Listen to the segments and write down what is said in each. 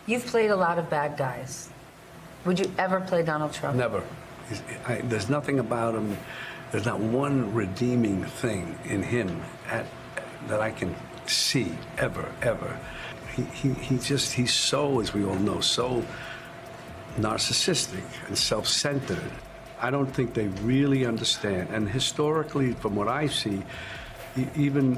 You've played a lot of bad guys. Would you ever play Donald Trump? Never. There's nothing about him. There's not one redeeming thing in him that I can see ever. He's so, as we all know, so narcissistic and self-centered. I don't think they really understand. And historically, from what I see, even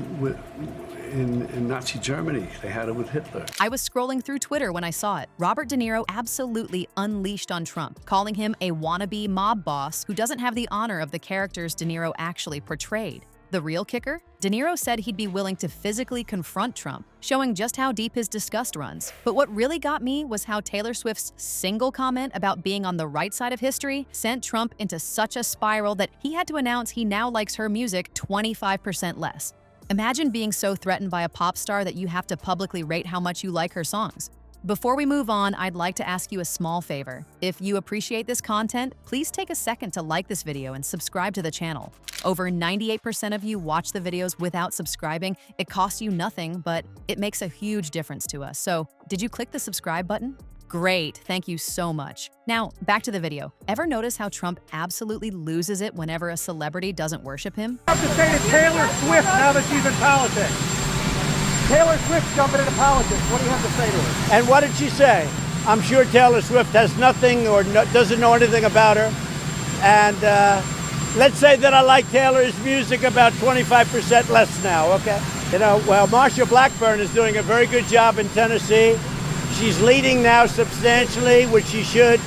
in Nazi Germany, they had it with Hitler. I was scrolling through Twitter when I saw it. Robert De Niro absolutely unleashed on Trump, calling him a wannabe mob boss who doesn't have the honor of the characters De Niro actually portrayed. The real kicker? De Niro said he'd be willing to physically confront Trump, showing just how deep his disgust runs. But what really got me was how Taylor Swift's single comment about being on the right side of history sent Trump into such a spiral that he had to announce he now likes her music 25% less. Imagine being so threatened by a pop star that you have to publicly rate how much you like her songs. Before we move on, I'd like to ask you a small favor. If you appreciate this content, please take a second to like this video and subscribe to the channel. Over 98% of you watch the videos without subscribing. It costs you nothing, but it makes a huge difference to us. So, did you click the subscribe button? Great, thank you so much. Now, back to the video. Ever notice how Trump absolutely loses it whenever a celebrity doesn't worship him? I have to say to Taylor Swift now that she's in politics. Taylor Swift jumping into politics. What do you have to say to her? And what did she say? I'm sure Taylor Swift has nothing or doesn't know anything about her. And let's say that I like Taylor's music about 25% less now, okay? You know, well, Marsha Blackburn is doing a very good job in Tennessee. She's leading now substantially, which she should.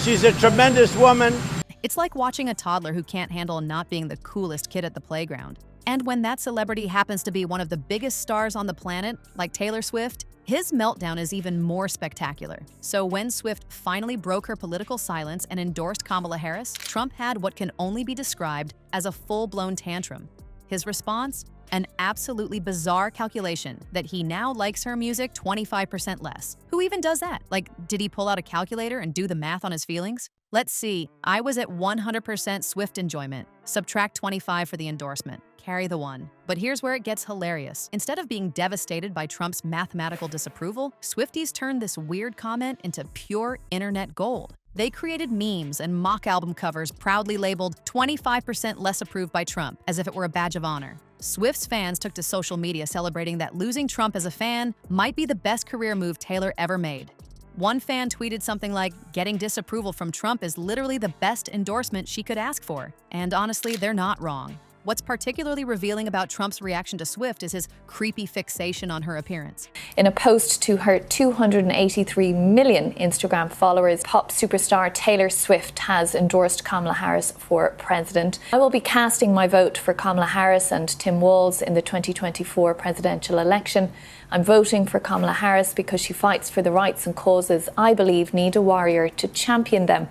She's a tremendous woman. It's like watching a toddler who can't handle not being the coolest kid at the playground. And when that celebrity happens to be one of the biggest stars on the planet, like Taylor Swift, his meltdown is even more spectacular. So when Swift finally broke her political silence and endorsed Kamala Harris, Trump had what can only be described as a full-blown tantrum. His response? An absolutely bizarre calculation that he now likes her music 25% less. Who even does that? Like, did he pull out a calculator and do the math on his feelings? Let's see. I was at 100% Swift enjoyment. Subtract 25 for the endorsement. Carry the 1. But here's where it gets hilarious. Instead of being devastated by Trump's mathematical disapproval, Swifties turned this weird comment into pure internet gold. They created memes and mock album covers proudly labeled 25% less approved by Trump, as if it were a badge of honor. Swift's fans took to social media celebrating that losing Trump as a fan might be the best career move Taylor ever made. One fan tweeted something like, "Getting disapproval from Trump is literally the best endorsement she could ask for." And honestly, they're not wrong. What's particularly revealing about Trump's reaction to Swift is his creepy fixation on her appearance. In a post to her 283 million Instagram followers, pop superstar Taylor Swift has endorsed Kamala Harris for president. "I will be casting my vote for Kamala Harris and Tim Walz in the 2024 presidential election. I'm voting for Kamala Harris because she fights for the rights and causes I believe need a warrior to champion them."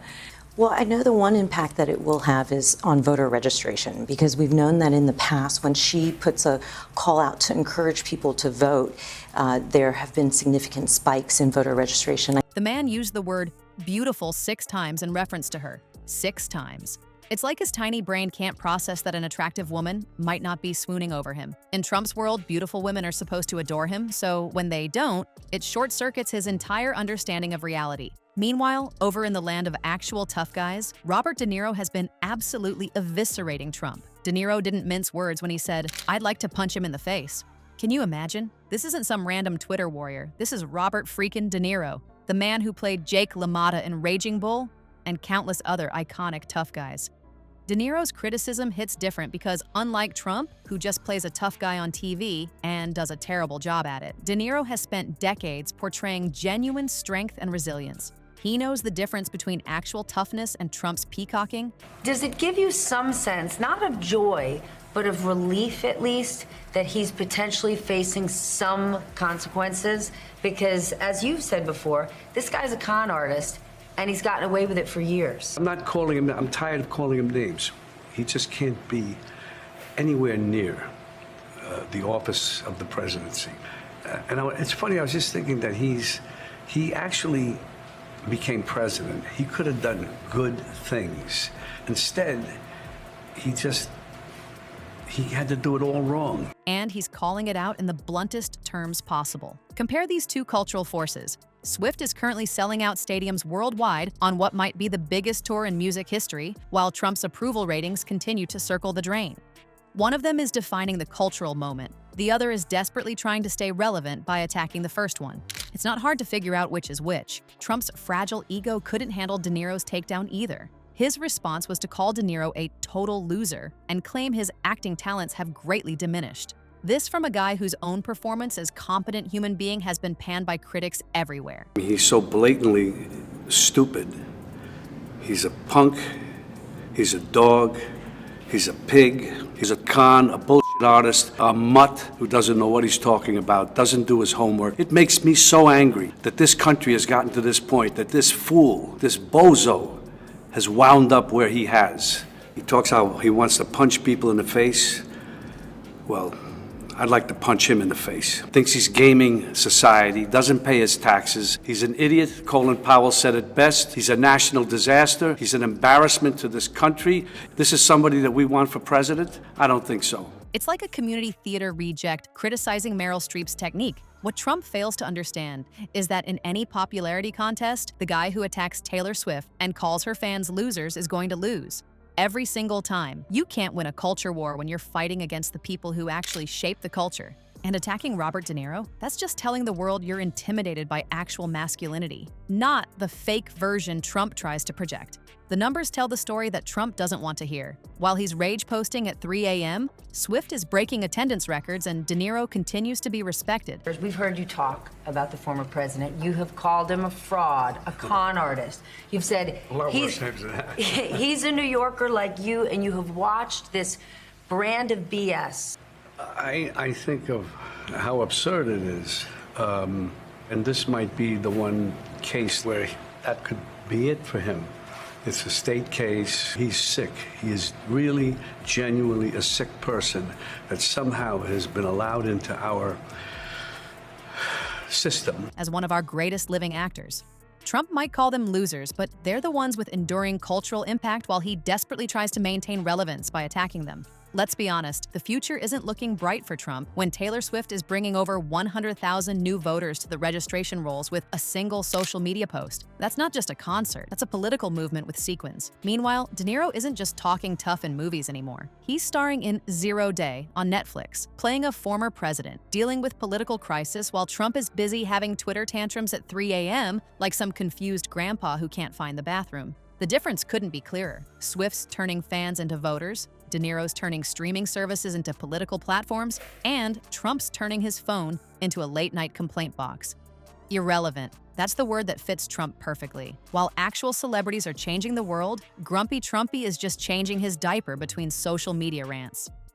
Well, I know the one impact that it will have is on voter registration, because we've known that in the past when she puts a call out to encourage people to vote, there have been significant spikes in voter registration. The man used the word beautiful 6 times in reference to her. 6 times. It's like his tiny brain can't process that an attractive woman might not be swooning over him. In Trump's world, beautiful women are supposed to adore him, so when they don't, it short-circuits his entire understanding of reality. Meanwhile, over in the land of actual tough guys, Robert De Niro has been absolutely eviscerating Trump. De Niro didn't mince words when he said, "I'd like to punch him in the face." Can you imagine? This isn't some random Twitter warrior. This is Robert freaking De Niro, the man who played Jake LaMotta in Raging Bull and countless other iconic tough guys. De Niro's criticism hits different because, unlike Trump, who just plays a tough guy on TV and does a terrible job at it, De Niro has spent decades portraying genuine strength and resilience. He knows the difference between actual toughness and Trump's peacocking. Does it give you some sense, not of joy, but of relief at least, that he's potentially facing some consequences? Because, as you've said before, this guy's a con artist, and he's gotten away with it for years. I'm tired of calling him names. He just can't be anywhere near the office of the presidency. It's funny, I was just thinking that he actually became president. He could have done good things. Instead, He had to do it all wrong. And he's calling it out in the bluntest terms possible. Compare these two cultural forces. Swift is currently selling out stadiums worldwide on what might be the biggest tour in music history, while Trump's approval ratings continue to circle the drain. One of them is defining the cultural moment. The other is desperately trying to stay relevant by attacking the first one. It's not hard to figure out which is which. Trump's fragile ego couldn't handle De Niro's takedown either. His response was to call De Niro a total loser and claim his acting talents have greatly diminished. This from a guy whose own performance as competent human being has been panned by critics everywhere. He's so blatantly stupid. He's a punk, he's a dog, he's a pig, he's a con, a bullshit artist, a mutt who doesn't know what he's talking about, doesn't do his homework. It makes me so angry that this country has gotten to this point, that this fool, this bozo, has wound up where he has. He talks how he wants to punch people in the face. Well, I'd like to punch him in the face. Thinks he's gaming society, doesn't pay his taxes. He's an idiot. Colin Powell said it best. He's a national disaster. He's an embarrassment to this country. This is somebody that we want for president? I don't think so. It's like a community theater reject criticizing Meryl Streep's technique. What Trump fails to understand is that in any popularity contest, the guy who attacks Taylor Swift and calls her fans losers is going to lose. Every single time. You can't win a culture war when you're fighting against the people who actually shape the culture. And attacking Robert De Niro? That's just telling the world you're intimidated by actual masculinity, not the fake version Trump tries to project. The numbers tell the story that Trump doesn't want to hear. While he's rage posting at 3 a.m., Swift is breaking attendance records and De Niro continues to be respected. We've heard you talk about the former president. You have called him a fraud, a con artist. You've said he's a New Yorker like you, and you have watched this brand of BS. I think of how absurd it is. And this might be the one case where that could be it for him. It's a state case. He's sick. He is really, genuinely a sick person that somehow has been allowed into our system. As one of our greatest living actors. Trump might call them losers, but they're the ones with enduring cultural impact while he desperately tries to maintain relevance by attacking them. Let's be honest, the future isn't looking bright for Trump when Taylor Swift is bringing over 100,000 new voters to the registration rolls with a single social media post. That's not just a concert, that's a political movement with sequins. Meanwhile, De Niro isn't just talking tough in movies anymore. He's starring in 0 Day on Netflix, playing a former president, dealing with political crisis while Trump is busy having Twitter tantrums at 3 a.m. like some confused grandpa who can't find the bathroom. The difference couldn't be clearer. Swift's turning fans into voters, De Niro's turning streaming services into political platforms, and Trump's turning his phone into a late-night complaint box. Irrelevant. That's the word that fits Trump perfectly. While actual celebrities are changing the world, Grumpy Trumpy is just changing his diaper between social media rants.